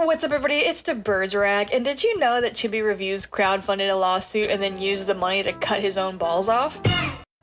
What's up, everybody? It's the Bergerac, and did you know that Chibi Reviews crowdfunded a lawsuit and then used the money to cut his own balls off?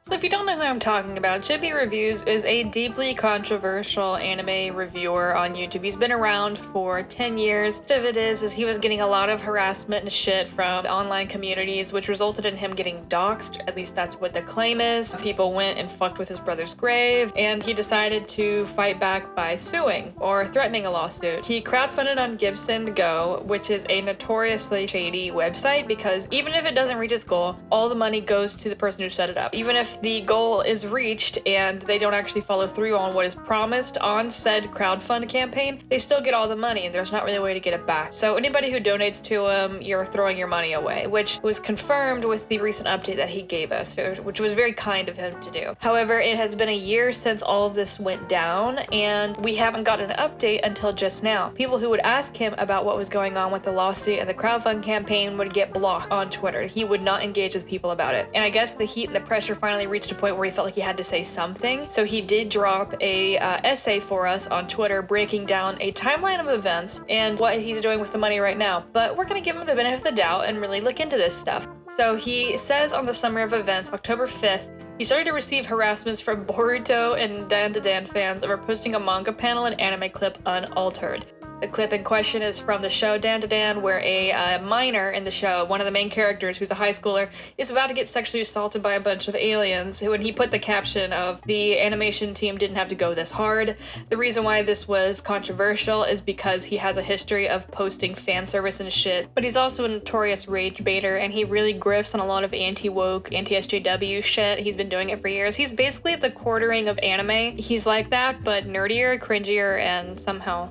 So if you don't know who I'm talking about, Chibi Reviews is a deeply controversial anime reviewer on YouTube. He's been around for 10 years. The of it is he was getting a lot of harassment and shit from online communities, which resulted in him getting doxxed. At least that's what the claim is. People went and fucked with his brother's grave, and he decided to fight back by suing or threatening a lawsuit. He crowdfunded on GiveSendGo, which is a notoriously shady website because even if it doesn't reach its goal, all the money goes to the person who set it up. Even if the goal is reached and they don't actually follow through on what is promised on said crowdfund campaign, they still get all the money and there's not really a way to get it back. So anybody who donates to him, you're throwing your money away, which was confirmed with the recent update that he gave us, which was very kind of him to do. However, it has been a year since all of this went down and we haven't gotten an update until just now. People who would ask him about what was going on with the lawsuit and the crowdfund campaign would get blocked on Twitter. He would not engage with people about it. And I guess the heat and the pressure finally reached a point where he felt like he had to say something. So he did drop a essay for us on Twitter breaking down a timeline of events and what he's doing with the money right now. But we're gonna give him the benefit of the doubt and really look into this stuff. So he says on the summary of events, October 5th, he started to receive harassments from Boruto and Dan to Dan fans over posting a manga panel and anime clip unaltered. The clip in question is from the show Dan to Dan, where a minor in the show, one of the main characters who's a high schooler, is about to get sexually assaulted by a bunch of aliens, who, and he put the caption of, "The animation team didn't have to go this hard." The reason why this was controversial is because he has a history of posting fan service and shit, but he's also a notorious rage baiter, and he really grifts on a lot of anti-woke, anti-SJW shit. He's been doing it for years. He's basically the quartering of anime. He's like that, but nerdier, cringier, and somehow,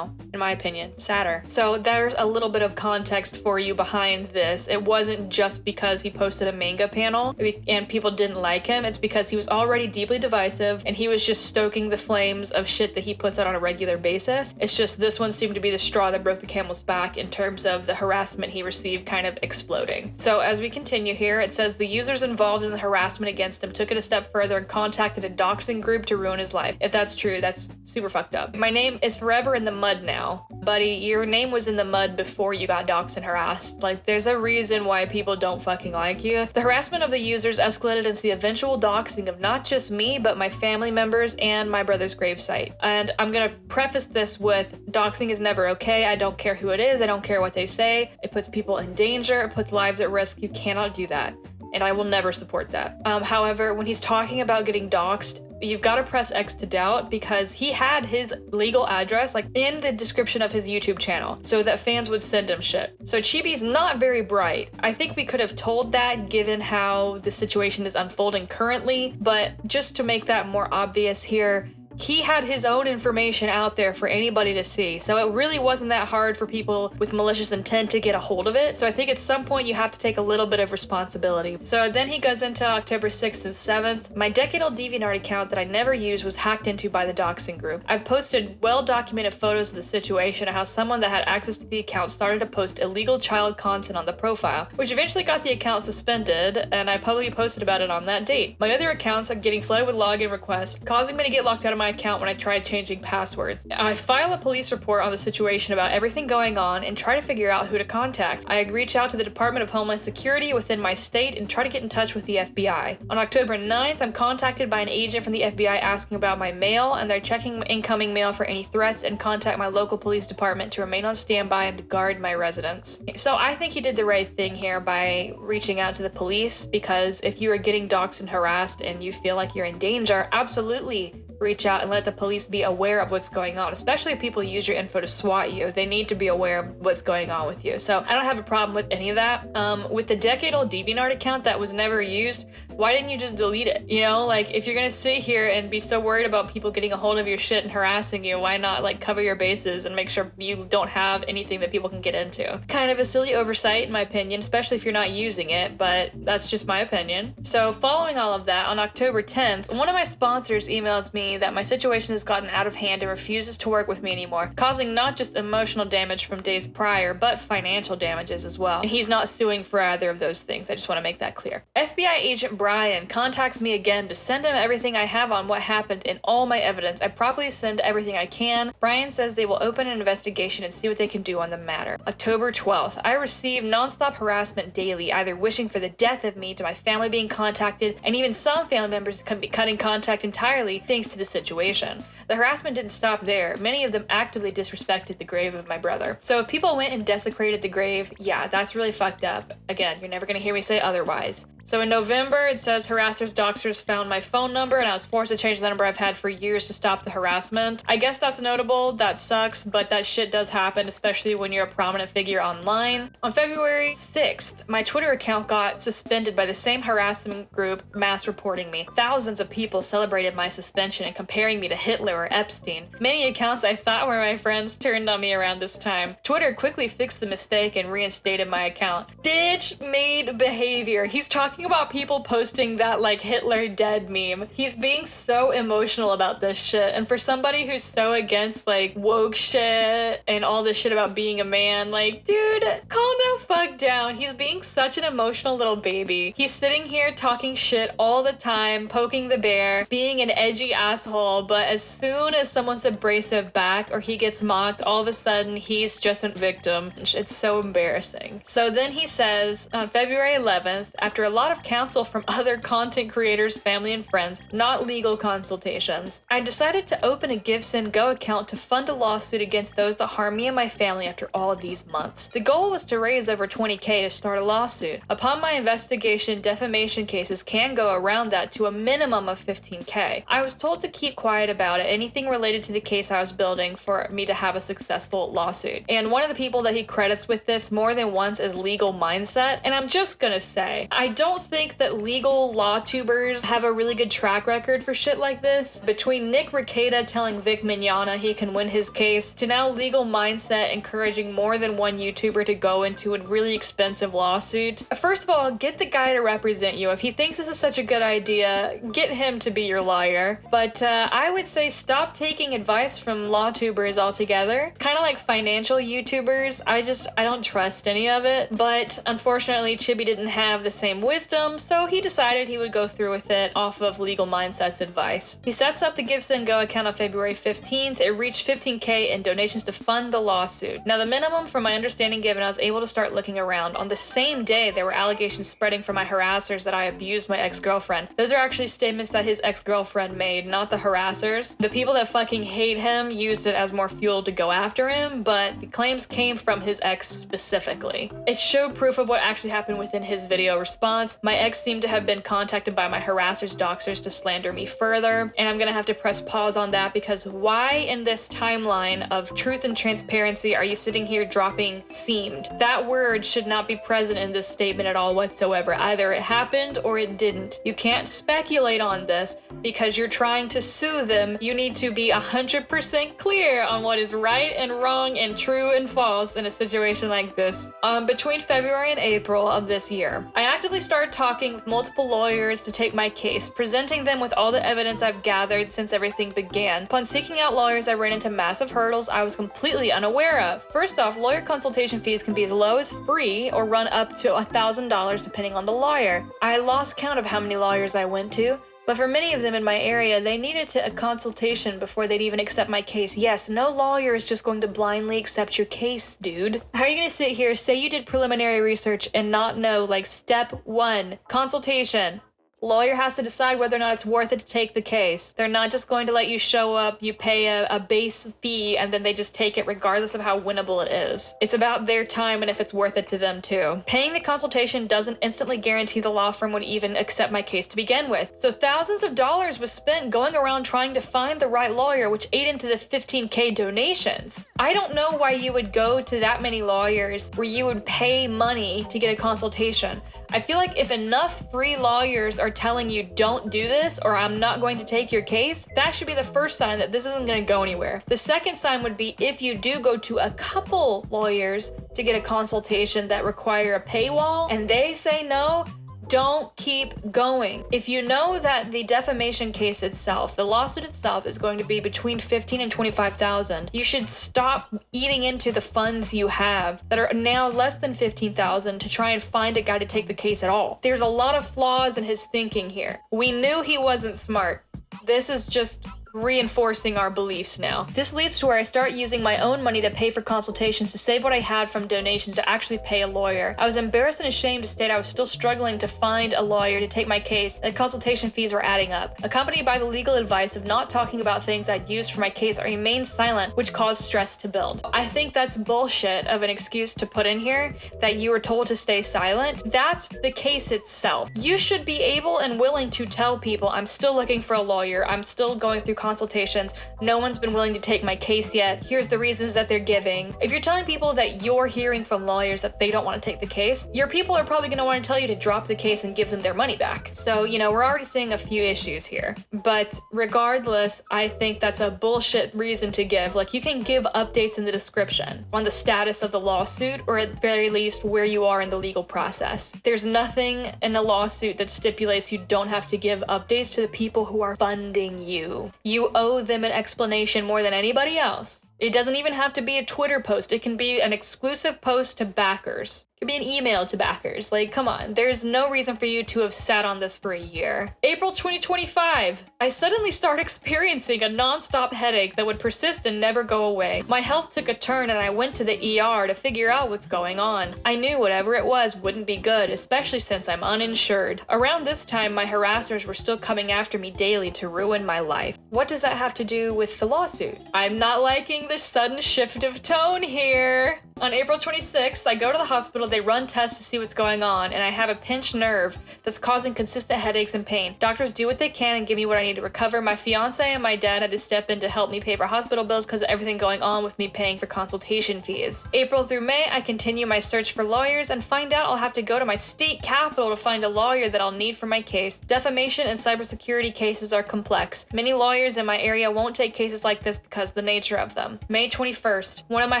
in my opinion, sadder. So there's a little bit of context for you behind this. It wasn't just because he posted a manga panel and people didn't like him. It's because he was already deeply divisive and he was just stoking the flames of shit that he puts out on a regular basis. It's just this one seemed to be the straw that broke the camel's back in terms of the harassment he received kind of exploding. So as we continue here, it says the users involved in the harassment against him took it a step further and contacted a doxing group to ruin his life. If that's true, that's super fucked up. My name is forever in the mud now. Buddy, your name was in the mud before you got doxxed and harassed. Like, there's a reason why people don't fucking like you. The harassment of the users escalated into the eventual doxing of not just me, but my family members and my brother's gravesite. And I'm gonna preface this with, doxing is never okay. I don't care who it is. I don't care what they say. It puts people in danger. It puts lives at risk. You cannot do that. And I will never support that. However, when he's talking about getting doxxed, you've got to press X to doubt because he had his legal address like in the description of his YouTube channel so that fans would send him shit. So Chibi's not very bright. I think we could have told that given how the situation is unfolding currently, but just to make that more obvious here, he had his own information out there for anybody to see. So it really wasn't that hard for people with malicious intent to get a hold of it. So I think at some point you have to take a little bit of responsibility. So then he goes into October 6th and 7th. My decade-old DeviantArt account that I never used was hacked into by the doxing group. I've posted well-documented photos of the situation of how someone that had access to the account started to post illegal child content on the profile, which eventually got the account suspended, and I publicly posted about it on that date. My other accounts are getting flooded with login requests, causing me to get locked out of my account when I tried changing passwords. I file a police report on the situation about everything going on and try to figure out who to contact. I reach out to the Department of Homeland Security within my state and try to get in touch with the FBI. On October 9th, I'm contacted by an agent from the FBI asking about my mail, and they're checking incoming mail for any threats and contact my local police department to remain on standby and to guard my residence. So I think he did the right thing here by reaching out to the police, because if you are getting doxxed and harassed and you feel like you're in danger, absolutely reach out and let the police be aware of what's going on, especially if people use your info to swat you. They need to be aware of what's going on with you. So I don't have a problem with any of that. With the decade-old DeviantArt account that was never used, why didn't you just delete it? You know, like, if you're gonna sit here and be so worried about people getting a hold of your shit and harassing you, why not like cover your bases and make sure you don't have anything that people can get into? Kind of a silly oversight in my opinion, especially if you're not using it, but that's just my opinion. So following all of that, on October 10th, one of my sponsors emails me that my situation has gotten out of hand and refuses to work with me anymore, causing not just emotional damage from days prior, but financial damages as well. And he's not suing for either of those things. I just want to make that clear. FBI agent Brian contacts me again to send him everything I have on what happened and all my evidence. I promptly send everything I can. Brian says they will open an investigation and see what they can do on the matter. October 12th, I receive nonstop harassment daily, either wishing for the death of me to my family being contacted, and even some family members can be cutting contact entirely thanks to the situation. The harassment didn't stop there. Many of them actively disrespected the grave of my brother. So if people went and desecrated the grave, yeah, that's really fucked up. Again, you're never gonna hear me say otherwise. So in November, it says harassers, doxers found my phone number and I was forced to change the number I've had for years to stop the harassment. I guess that's notable, that sucks, but that shit does happen, especially when you're a prominent figure online. On February 6th, my Twitter account got suspended by the same harassment group mass reporting me. Thousands of people celebrated my suspension and comparing me to Hitler or Epstein. Many accounts I thought were my friends turned on me around this time. Twitter quickly fixed the mistake and reinstated my account. Bitch-made behavior. He's talking about people posting that like Hitler dead meme. He's being so emotional about this shit, and for somebody who's so against like woke shit and all this shit about being a man, like, dude, calm the fuck down. He's being such an emotional little baby. He's sitting here talking shit all the time, poking the bear, being an edgy asshole, but as soon as someone's abrasive back or he gets mocked, all of a sudden he's just a victim. It's so embarrassing. So then he says on February 11th, after a lot of counsel from other content creators, family, and friends, not legal consultations, I decided to open a Give, Send, Go account to fund a lawsuit against those that harm me and my family after all of these months. The goal was to raise over $20K to start a lawsuit. Upon my investigation, defamation cases can go around that to a minimum of $15K. I was told to keep quiet about it, anything related to the case I was building, for me to have a successful lawsuit. And one of the people that he credits with this more than once is Legal Mindset, and I'm just gonna say, I don't think that legal law tubers have a really good track record for shit like this. Between Nick Rekieta telling Vic Mignogna he can win his case, to now Legal Mindset encouraging more than one YouTuber to go into a really expensive lawsuit. First of all, get the guy to represent you. If he thinks this is such a good idea, get him to be your lawyer. But I would say stop taking advice from law tubers altogether. It's kind of like financial YouTubers. I don't trust any of it. But unfortunately, Chibi didn't have the same wisdom, so he decided he would go through with it off of Legal Mindset's advice. He sets up the Give, Send, Go account on February 15th. It reached $15K in donations to fund the lawsuit. Now, the minimum from my understanding given, I was able to start looking around. On the same day, there were allegations spreading from my harassers that I abused my ex-girlfriend. Those are actually statements that his ex-girlfriend made, not the harassers. The people that fucking hate him used it as more fuel to go after him, but the claims came from his ex specifically. It showed proof of what actually happened within his video response. My ex seemed to have been contacted by my harassers, doxers to slander me further, and I'm gonna have to press pause on that because why in this timeline of truth and transparency are you sitting here dropping seemed? That word should not be present in this statement at all whatsoever. Either it happened or it didn't. You can't speculate on this because you're trying to sue them. You need to be 100% clear on what is right and wrong and true and false in a situation like this. Between February and April of this year, I actively started talking with multiple lawyers to take my case, presenting them with all the evidence I've gathered since everything began. Upon seeking out lawyers, I ran into massive hurdles I was completely unaware of. First off, lawyer consultation fees can be as low as free or run up to $1,000 depending on the lawyer. I lost count of how many lawyers I went to. But for many of them in my area, they needed a consultation before they'd even accept my case. Yes, no lawyer is just going to blindly accept your case, dude. How are you gonna sit here, say you did preliminary research and not know, like, step 1, consultation? Lawyer has to decide whether or not it's worth it to take the case. They're not just going to let you show up, you pay a base fee, and then they just take it regardless of how winnable it is. It's about their time and if it's worth it to them too. Paying the consultation doesn't instantly guarantee the law firm would even accept my case to begin with. So thousands of dollars was spent going around trying to find the right lawyer, which ate into the $15K donations. I don't know why you would go to that many lawyers where you would pay money to get a consultation. I feel like if enough free lawyers are telling you don't do this or I'm not going to take your case, that should be the first sign that this isn't going to go anywhere. The second sign would be if you do go to a couple lawyers to get a consultation that require a paywall and they say no, Don't keep going. If you know that the defamation case itself, the lawsuit itself, is going to be between $15,000 and $25,000, you should stop eating into the funds you have that are now less than $15,000 to try and find a guy to take the case at all. There's a lot of flaws in his thinking here. We knew he wasn't smart. This is just reinforcing our beliefs now. This leads to where I start using my own money to pay for consultations to save what I had from donations to actually pay a lawyer. I was embarrassed and ashamed to state I was still struggling to find a lawyer to take my case, and the consultation fees were adding up. Accompanied by the legal advice of not talking about things I'd used for my case, I remained silent, which caused stress to build. I think that's bullshit of an excuse to put in here, that you were told to stay silent. That's the case itself. You should be able and willing to tell people, I'm still looking for a lawyer, I'm still going through consultations, no one's been willing to take my case yet, here's the reasons that they're giving. If you're telling people that you're hearing from lawyers that they don't want to take the case, your people are probably going to want to tell you to drop the case and give them their money back. So, you know, we're already seeing a few issues here. But regardless, I think that's a bullshit reason to give. Like, you can give updates in the description on the status of the lawsuit, or at the very least where you are in the legal process. There's nothing in a lawsuit that stipulates you don't have to give updates to the people who are funding you. You owe them an explanation more than anybody else. It doesn't even have to be a Twitter post. It can be an exclusive post to backers. It could be an email to backers. Like, come on. There's no reason for you to have sat on this for a year. April 2025. I suddenly start experiencing a non-stop headache that would persist and never go away. My health took a turn and I went to the ER to figure out what's going on. I knew whatever it was wouldn't be good, especially since I'm uninsured. Around this time, my harassers were still coming after me daily to ruin my life. What does that have to do with the lawsuit? I'm not liking the sudden shift of tone here. On April 26th, I go to the hospital, they run tests to see what's going on, and I have a pinched nerve that's causing consistent headaches and pain. Doctors do what they can and give me what I need to recover. My fiance and my dad had to step in to help me pay for hospital bills because of everything going on with me paying for consultation fees. April through May, I continue my search for lawyers and find out I'll have to go to my state capital to find a lawyer that I'll need for my case. Defamation and cybersecurity cases are complex. Many lawyers in my area won't take cases like this because of the nature of them. May 21st, one of my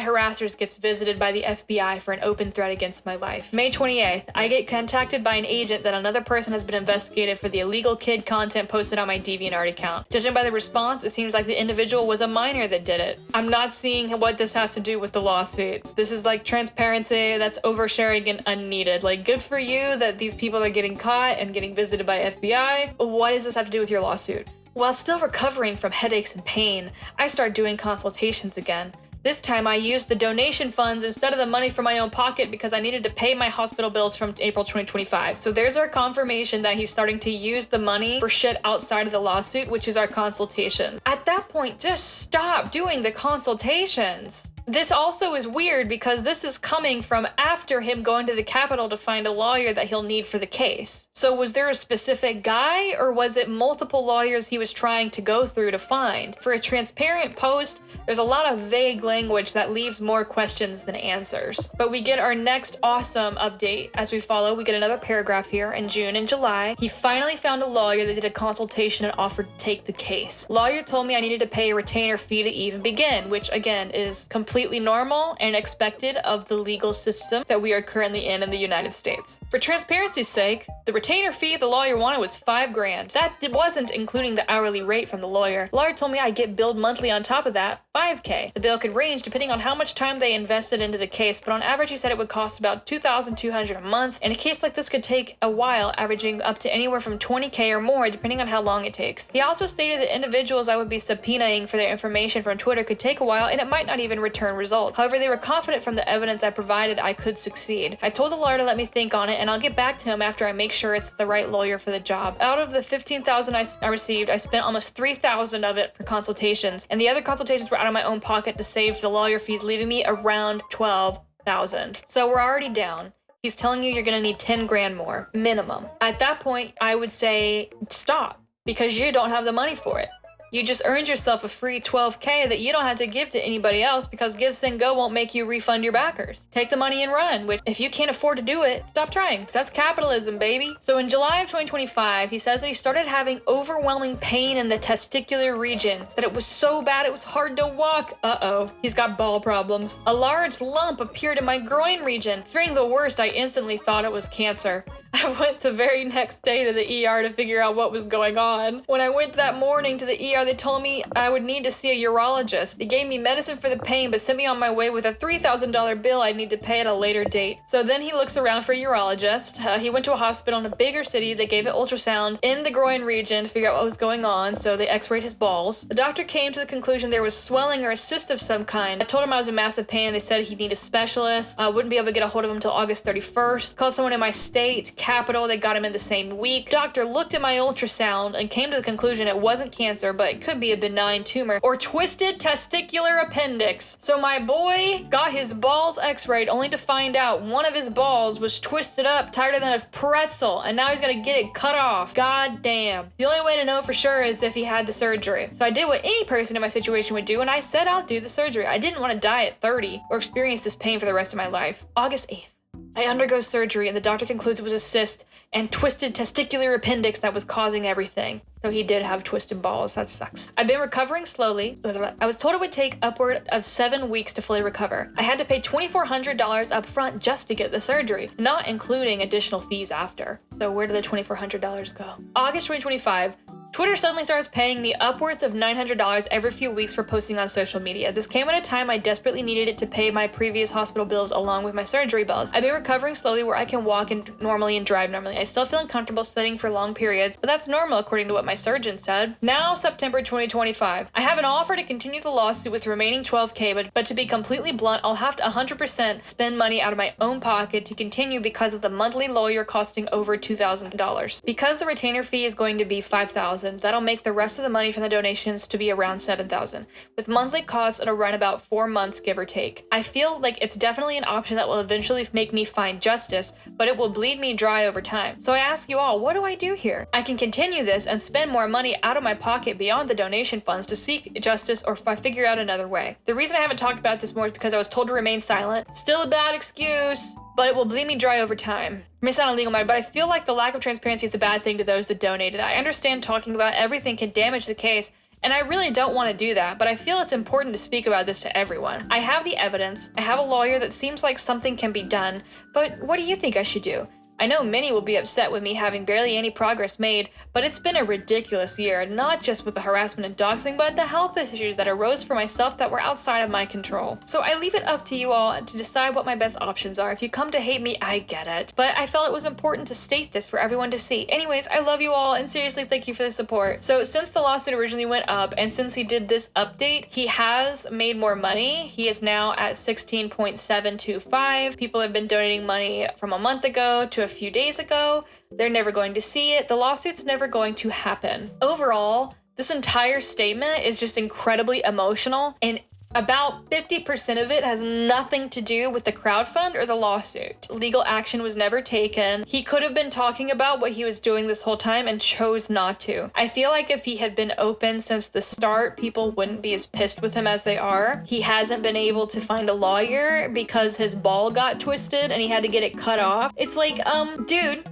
harassers gets visited by the FBI for an open threat against my life. May 28th, I get contacted by an agent that another person has been investigated for the illegal kid content posted on my DeviantArt account. Judging by the response, it seems like the individual was a minor that did it. I'm not seeing what this has to do with the lawsuit. This is like transparency that's oversharing and unneeded. Like, good for you that these people are getting caught and getting visited by FBI. What does this have to do with your lawsuit? While still recovering from headaches and pain, I start doing consultations again. This time I used the donation funds instead of the money from my own pocket because I needed to pay my hospital bills from April 2025. So there's our confirmation that he's starting to use the money for shit outside of the lawsuit, which is our consultation. At that point, just stop doing the consultations. This also is weird because this is coming from after him going to the Capitol to find a lawyer that he'll need for the case. So was there a specific guy, or was it multiple lawyers he was trying to go through to find? For a transparent post, there's a lot of vague language that leaves more questions than answers. But we get our next awesome update as we follow. We get another paragraph here. In June and July, he finally found a lawyer that did a consultation and offered to take the case. Lawyer told me I needed to pay a retainer fee to even begin, which again is completely normal and expected of the legal system that we are currently in the United States. For transparency's sake, the retainer fee the lawyer wanted was $5,000. That wasn't including the hourly rate from the lawyer. The lawyer told me I'd get billed monthly on top of that, $5,000. The bill could range depending on how much time they invested into the case, but on average he said it would cost about $2,200 a month, and a case like this could take a while, averaging up to anywhere from $20,000 or more depending on how long it takes. He also stated that individuals I would be subpoenaing for their information from Twitter could take a while and it might not even return results. However, they were confident from the evidence I provided I could succeed. I told the lawyer to let me think on it and I'll get back to him after I make sure it's the right lawyer for the job. Out of the $15,000 I received, I spent almost $3,000 of it for consultations, and the other consultations were out of my own pocket to save the lawyer fees, leaving me around $12,000. So we're already down. He's telling you you're gonna need $10,000 more, minimum. At that point, I would say stop, because you don't have the money for it. You just earned yourself a free $12,000 that you don't have to give to anybody else because Give, Send, Go won't make you refund your backers. Take the money and run, which if you can't afford to do it, stop trying, because that's capitalism, baby. So in July of 2025, he says that he started having overwhelming pain in the testicular region, that it was so bad it was hard to walk. Uh-oh, he's got ball problems. A large lump appeared in my groin region. Fearing the worst, I instantly thought it was cancer. I went the very next day to the ER to figure out what was going on. When I went that morning to the ER, they told me I would need to see a urologist. They gave me medicine for the pain, but sent me on my way with a $3,000 bill I'd need to pay at a later date. So then he looks around for a urologist. He went to a hospital in a bigger city. They gave it ultrasound in the groin region to figure out what was going on, so they x-rayed his balls. The doctor came to the conclusion there was swelling or a cyst of some kind. I told him I was in massive pain, and they said he'd need a specialist. I wouldn't be able to get a hold of him until August 31st. Called someone in my state, capital. They got him in the same week. Doctor looked at my ultrasound and came to the conclusion it wasn't cancer, but it could be a benign tumor or twisted testicular appendix. So my boy got his balls x-rayed only to find out one of his balls was twisted up tighter than a pretzel, and now he's gonna get it cut off. God damn. The only way to know for sure is if he had the surgery. So I did what any person in my situation would do, and I said I'll do the surgery. I didn't want to die at 30 or experience this pain for the rest of my life. August 8th. I undergo surgery, and the doctor concludes it was a cyst and twisted testicular appendix that was causing everything. So he did have twisted balls. That sucks. I've been recovering slowly. I was told it would take upward of 7 weeks to fully recover. I had to pay $2,400 up front just to get the surgery, not including additional fees after. So where did the $2,400 go? August 2025. Twitter suddenly starts paying me upwards of $900 every few weeks for posting on social media. This came at a time I desperately needed it to pay my previous hospital bills along with my surgery bills. I've been recovering slowly where I can walk normally and drive normally. I still feel uncomfortable sitting for long periods, but that's normal according to what my surgeon said. Now, September 2025. I have an offer to continue the lawsuit with remaining $12K, but to be completely blunt, I'll have to 100% spend money out of my own pocket to continue because of the monthly lawyer costing over $2,000. Because the retainer fee is going to be $5,000, that'll make the rest of the money from the donations to be around $7,000. With monthly costs, it'll run about 4 months, give or take. I feel like it's definitely an option that will eventually make me find justice, but it will bleed me dry over time. So I ask you all, what do I do here? I can continue this and spend more money out of my pocket beyond the donation funds to seek justice, or if I figure out another way. The reason I haven't talked about this more is because I was told to remain silent. Still a bad excuse, but it will bleed me dry over time. It may sound illegal, but I feel like the lack of transparency is a bad thing to those that donated. I understand talking about everything can damage the case, and I really don't want to do that, but I feel it's important to speak about this to everyone. I have the evidence, I have a lawyer that seems like something can be done, but what do you think I should do? I know many will be upset with me having barely any progress made, but it's been a ridiculous year, not just with the harassment and doxing, but the health issues that arose for myself that were outside of my control. So I leave it up to you all to decide what my best options are. If you come to hate me, I get it. But I felt it was important to state this for everyone to see. Anyways, I love you all, and seriously, thank you for the support. So since the lawsuit originally went up, and since he did this update, he has made more money. He is now at 16.725. People have been donating money from a month ago to a few days ago. They're never going to see it. The lawsuit's never going to happen. Overall, this entire statement is just incredibly emotional, and about 50% of it has nothing to do with the crowdfund or the lawsuit. Legal action was never taken. He could have been talking about what he was doing this whole time and chose not to. I feel like if he had been open since the start, people wouldn't be as pissed with him as they are. He hasn't been able to find a lawyer because his ball got twisted and he had to get it cut off. It's like, dude,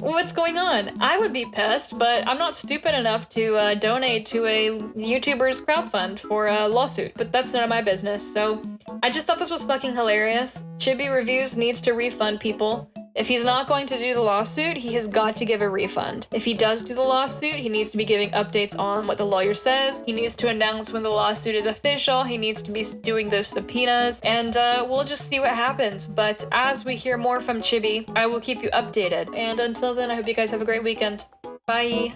what's going on? I would be pissed, but I'm not stupid enough to donate to a YouTuber's crowdfund for a lawsuit. But that's none of my business, so I just thought this was fucking hilarious. Chibi Reviews needs to refund people. If he's not going to do the lawsuit, he has got to give a refund. If he does do the lawsuit, he needs to be giving updates on what the lawyer says. He needs to announce when the lawsuit is official. He needs to be doing those subpoenas, and we'll just see what happens. But as we hear more from Chibi, I will keep you updated. And until then, I hope you guys have a great weekend. Bye.